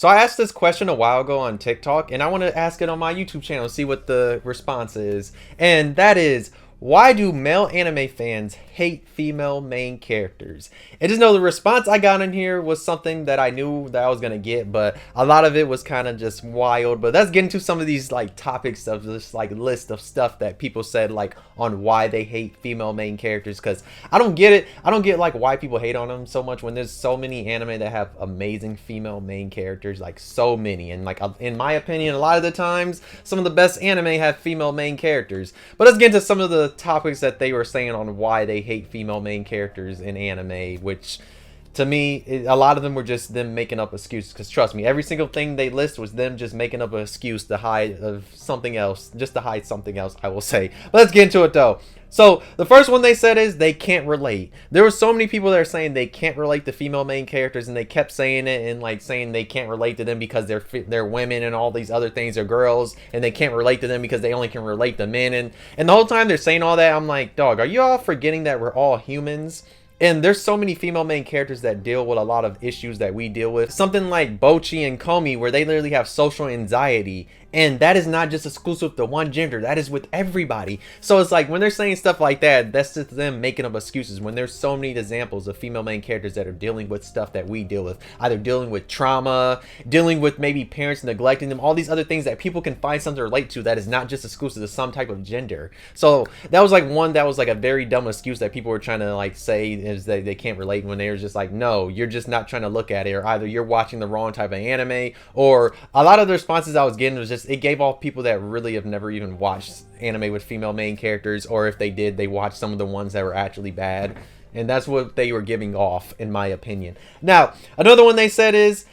So I asked this question a while ago on TikTok, and I want to ask it on my YouTube channel, see what the response is. And that is, why do male anime fans hate female main characters? And just know the response I got in here was something that I knew that I was gonna get, but a lot of it was kind of just wild. But let's get into some of these like topics of this like list of stuff that people said like on why they hate female main characters, because I don't get it. I don't get like why people hate on them so much when there's so many anime that have amazing female main characters, like so many. And like in my opinion, a lot of the times some of the best anime have female main characters. But let's get into some of the topics that they were saying on why they hate female main characters in anime, which to me, a lot of them were just them making up excuses. Because trust me, every single thing they list was them just making up an excuse to hide of something else, just to hide something else, I will say. But let's get into it though. So the first one they said is they can't relate. There were so many people that are saying they can't relate to female main characters, and they kept saying it and like saying they can't relate to them because they're women and all these other things are girls, and they can't relate to them because they only can relate to men. And the whole time they're saying all that, I'm like, dog, are you all forgetting that we're all humans? And there's so many female main characters that deal with a lot of issues that we deal with. Something like Bocchi and Komi, where they literally have social anxiety. And that is not just exclusive to one gender. That is with everybody. So it's like when they're saying stuff like that, that's just them making up excuses. When there's so many examples of female main characters that are dealing with stuff that we deal with. Either dealing with trauma, dealing with maybe parents neglecting them. All these other things that people can find something to relate to that is not just exclusive to some type of gender. So that was like one that was like a very dumb excuse that people were trying to like say is that they can't relate, when they were just like, no, you're just not trying to look at it. Or either you're watching the wrong type of anime, or a lot of the responses I was getting was just, it gave off people that really have never even watched anime with female main characters, or if they did, they watched some of the ones that were actually bad. And that's what they were giving off, in my opinion. Now, another one they said is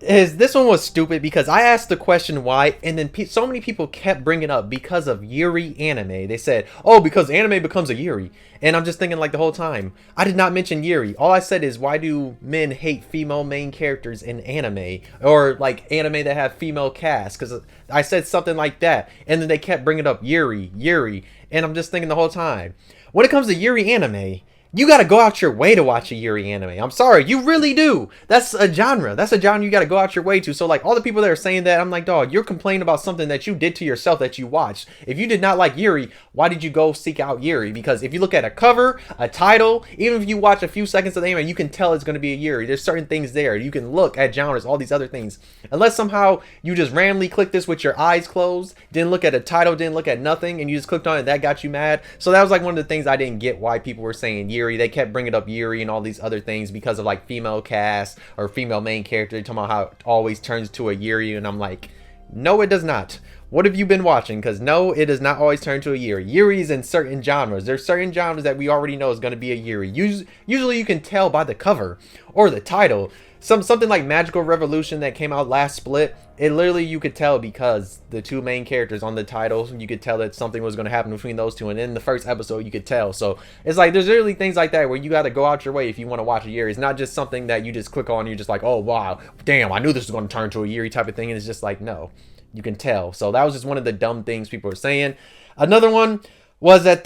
this one was stupid, because I asked the question why, and then so many people kept bringing up because of Yuri anime. They said, oh, because anime becomes a Yuri. And I'm just thinking like the whole time, I did not mention Yuri. All I said is, why do men hate female main characters in anime, or like anime that have female casts? Because I said something like that, and then they kept bringing up Yuri, and I'm just thinking the whole time, when it comes to Yuri anime, you gotta go out your way to watch a Yuri anime. I'm sorry, you really do. That's a genre. That's a genre you gotta go out your way to. So like all the people that are saying that, I'm like, dog, you're complaining about something that you did to yourself that you watched. If you did not like Yuri, why did you go seek out Yuri? Because if you look at a cover, a title, even if you watch a few seconds of the anime, you can tell it's gonna be a Yuri. There's certain things there. You can look at genres, all these other things. Unless somehow you just randomly click this with your eyes closed, didn't look at a title, didn't look at nothing, and you just clicked on it, that got you mad. So that was like one of the things I didn't get, why people were saying Yuri. They kept bringing up Yuri and all these other things because of like female cast or female main character. They're talking about how it always turns to a Yuri, and I'm like, no, it does not. What have you been watching? Because no, it does not always turn to a Yuri. Yuri's in certain genres. There's certain genres that we already know is going to be a Yuri. Usually you can tell by the cover or the title. Something like Magical Revolution that came out last split, it literally, you could tell because the two main characters on the title, you could tell that something was going to happen between those two, and in the first episode you could tell. So it's like there's literally things like that where you got to go out your way if you want to watch a Yuri. It's not just something that you just click on and you're just like, oh wow, damn, I knew this was going to turn to a Yuri type of thing, and it's just like, no, you can tell. So that was just one of the dumb things people were saying. Another one was that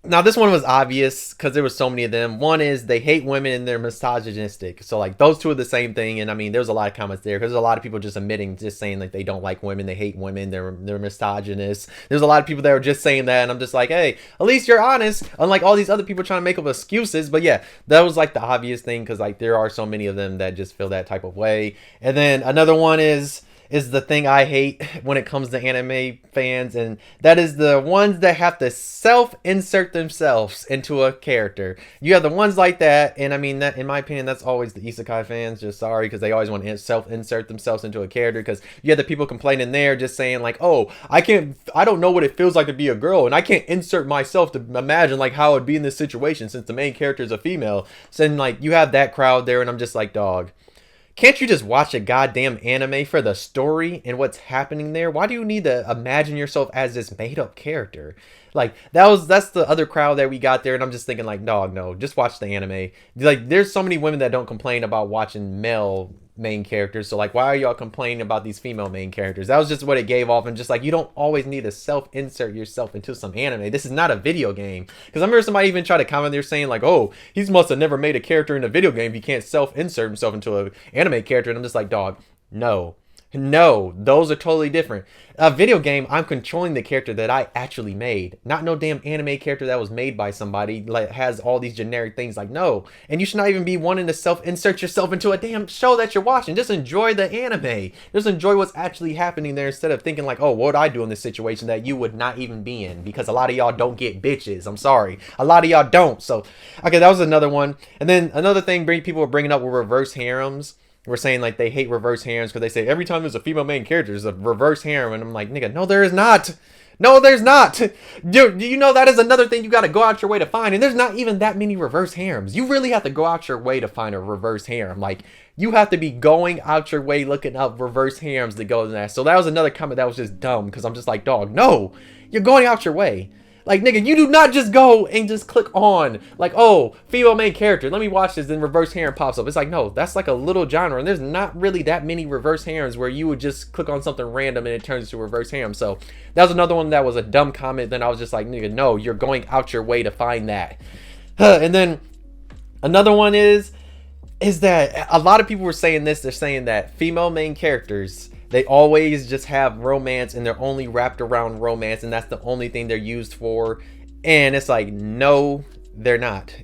now this one was obvious because there was so many of them. One is they hate women and they're misogynistic. So like those two are the same thing. And I mean, there's a lot of comments there because there's a lot of people just admitting, just saying like they don't like women, they hate women, they're misogynist. There's a lot of people that are just saying that, and I'm just like, hey, at least you're honest. Unlike all these other people trying to make up excuses. But yeah, that was like the obvious thing because like there are so many of them that just feel that type of way. And then another one is the thing I hate when it comes to anime fans, and that is the ones that have to self-insert themselves into a character. You have the ones like that, and I mean, that, in my opinion, that's always the isekai fans. Just sorry, because they always want to self-insert themselves into a character, because you have the people complaining there just saying like, oh, I don't know what it feels like to be a girl, and I can't insert myself to imagine like how it would be in this situation since the main character is a female. So then like you have that crowd there, and I'm just like, dog, can't you just watch a goddamn anime for the story and what's happening there? Why do you need to imagine yourself as this made-up character? Like, that's the other crowd that we got there, and I'm just thinking like, dog, no, just watch the anime. Like, there's so many women that don't complain about watching male main characters. So like, why are y'all complaining about these female main characters? That was just what it gave off. And just like, you don't always need to self-insert yourself into some anime. This is not a video game. Because I remember somebody even tried to comment there saying like, oh, he must have never made a character in a video game if he can't self-insert himself into an anime character. And I'm just like, dog, no. No, those are totally different. A video game, I'm controlling the character that I actually made, not no damn anime character that was made by somebody, like has all these generic things. Like, no. And you should not even be wanting to self-insert yourself into a damn show that you're watching. Just enjoy the anime. Just enjoy what's actually happening there instead of thinking like, oh, what would I do in this situation that you would not even be in? Because a lot of y'all don't get bitches. I'm sorry. A lot of y'all don't. So, okay, that was another one. And then another thing people were bringing up were reverse harems. We're saying like they hate reverse harems because they say every time there's a female main character, there's a reverse harem. And I'm like, nigga, no, there is not. No, there's not. Do you know that is another thing you got to go out your way to find? And there's not even that many reverse harems. You really have to go out your way to find a reverse harem. Like, you have to be going out your way looking up reverse harems to go in that. So that was another comment that was just dumb because I'm just like, dog, no, you're going out your way. Like, nigga, you do not just go and just click on, like, oh, female main character, let me watch this, then reverse harem pops up. It's like, no, that's like a little genre, and there's not really that many reverse harems where you would just click on something random and it turns into a reverse harem. So that was another one that was a dumb comment. Then I was just like, nigga, no, you're going out your way to find that. And then another one is that a lot of people were saying this. They're saying that female main characters, they always just have romance and they're only wrapped around romance and that's the only thing they're used for. And it's like, no, they're not.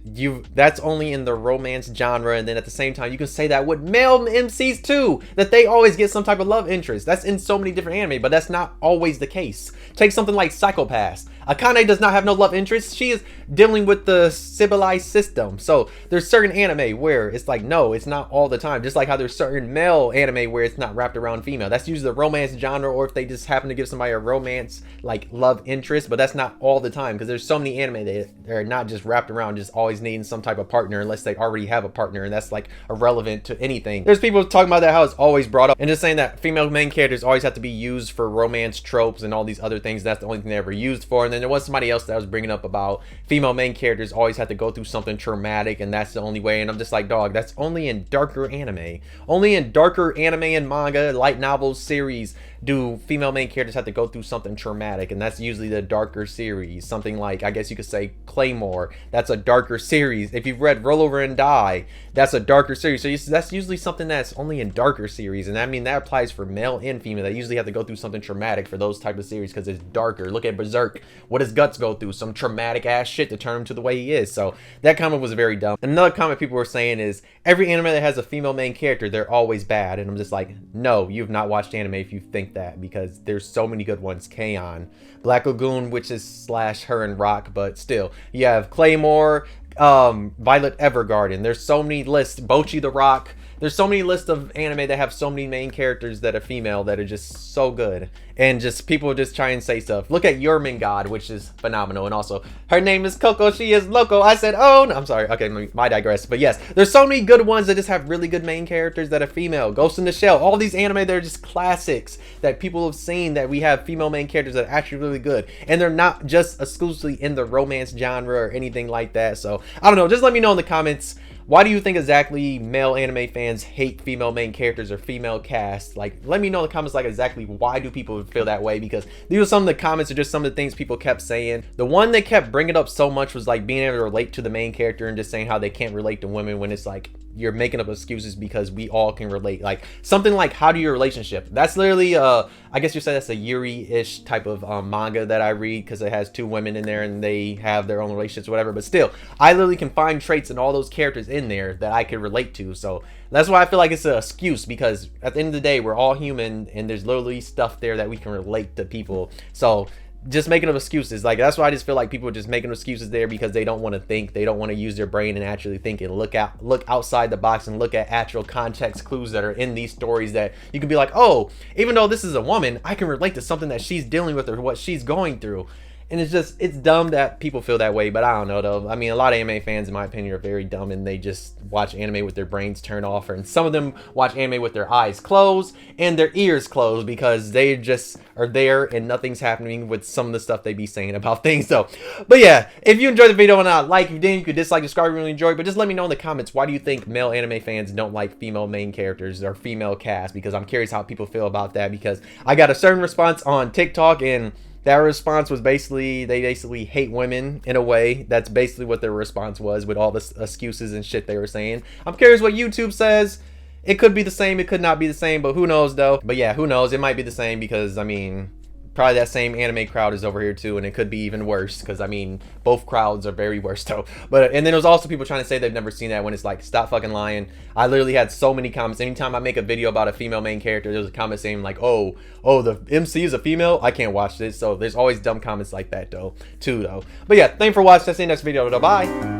That's only in the romance genre. And then at the same time, you can say that with male MCs too, that they always get some type of love interest. That's in so many different anime, but that's not always the case. Take something like Psycho-Pass. Akane does not have no love interest. She is dealing with the civilized system. So there's certain anime where it's like, no, it's not all the time. Just like how there's certain male anime where it's not wrapped around female. That's usually the romance genre, or if they just happen to give somebody a romance, like love interest, but that's not all the time because there's so many anime that are not just wrapped around just always needing some type of partner unless they already have a partner, and that's like irrelevant to anything. There's people talking about that, how it's always brought up, and just saying that female main characters always have to be used for romance tropes and all these other things. That's the only thing they're ever used for. And then there was somebody else that was bringing up about female main characters always have to go through something traumatic and that's the only way. And I'm just like, dog, that's only in darker anime. Only in darker anime and manga, light novels, series do female main characters have to go through something traumatic, and that's usually the darker series. Something like, I guess you could say Claymore, that's a darker series. If you've read Roll Over and Die, that's a darker series. So that's usually something that's only in darker series, and I mean that applies for male and female. They usually have to go through something traumatic for those type of series because it's darker. Look at Berserk. What does Guts go through? Some traumatic ass shit to turn him to the way he is. So that comment was very dumb. Another comment people were saying is every anime that has a female main character, they're always bad. And I'm just like, no, you've not watched anime if you think that, because there's so many good ones. K-On, Black Lagoon, which is slash her and Rock, but still, you have Claymore, Violet Evergarden. There's so many lists. Bocchi the Rock. There's so many lists of anime that have so many main characters that are female that are just so good. And just people just try and say stuff. Look at Jormungand, which is phenomenal. And also, her name is Coco. She is loco. I said, oh, no, I'm sorry. Okay, I digress. But yes, there's so many good ones that just have really good main characters that are female. Ghost in the Shell. All these anime, they're just classics that people have seen, that we have female main characters that are actually really good. And they're not just exclusively in the romance genre or anything like that. So, I don't know. Just let me know in the comments. Why do you think exactly male anime fans hate female main characters or female cast? Like, let me know in the comments, like, exactly why do people feel that way? Because these are some of the comments, or just some of the things people kept saying. The one they kept bringing up so much was like being able to relate to the main character and just saying how they can't relate to women, when it's like you're making up excuses because we all can relate. Like something like How Do Your Relationship? That's literally I guess you say that's a Yuri-ish type of manga that I read, because it has two women in there and they have their own relationships, whatever. But still, I literally can find traits in all those characters in there that I can relate to. So that's why I feel like it's an excuse, because at the end of the day, we're all human and there's literally stuff there that we can relate to people. So just making up excuses, like that's why I just feel like people are just making excuses there because they don't want to think, they don't want to use their brain and actually think and look outside the box and look at actual context clues that are in these stories, that you can be like, oh, even though this is a woman, I can relate to something that she's dealing with or what she's going through. And it's dumb that people feel that way, but I don't know though. I mean, a lot of anime fans, in my opinion, are very dumb, and they just watch anime with their brains turned off, and some of them watch anime with their eyes closed and their ears closed because they just are there and nothing's happening with some of the stuff they be saying about things. So, but yeah, if you enjoyed the video and not like, if you didn't, you could dislike, subscribe, really enjoy. But just let me know in the comments, why do you think male anime fans don't like female main characters or female cast? Because I'm curious how people feel about that, because I got a certain response on TikTok, and that response was basically, they basically hate women in a way. That's basically what their response was, with all the excuses and shit they were saying. I'm curious what YouTube says. It could be the same, it could not be the same, but who knows though. But yeah, who knows, it might be the same, because I mean, probably that same anime crowd is over here too, and it could be even worse, because I mean, both crowds are very worse though. But and then there's also people trying to say they've never seen that, when it's like, stop fucking lying. I literally had so many comments. Anytime I make a video about a female main character, there's a comment saying like, oh, the MC is a female, I can't watch this. So there's always dumb comments like that though, too though. But yeah, thanks for watching. That's the next video though. Bye.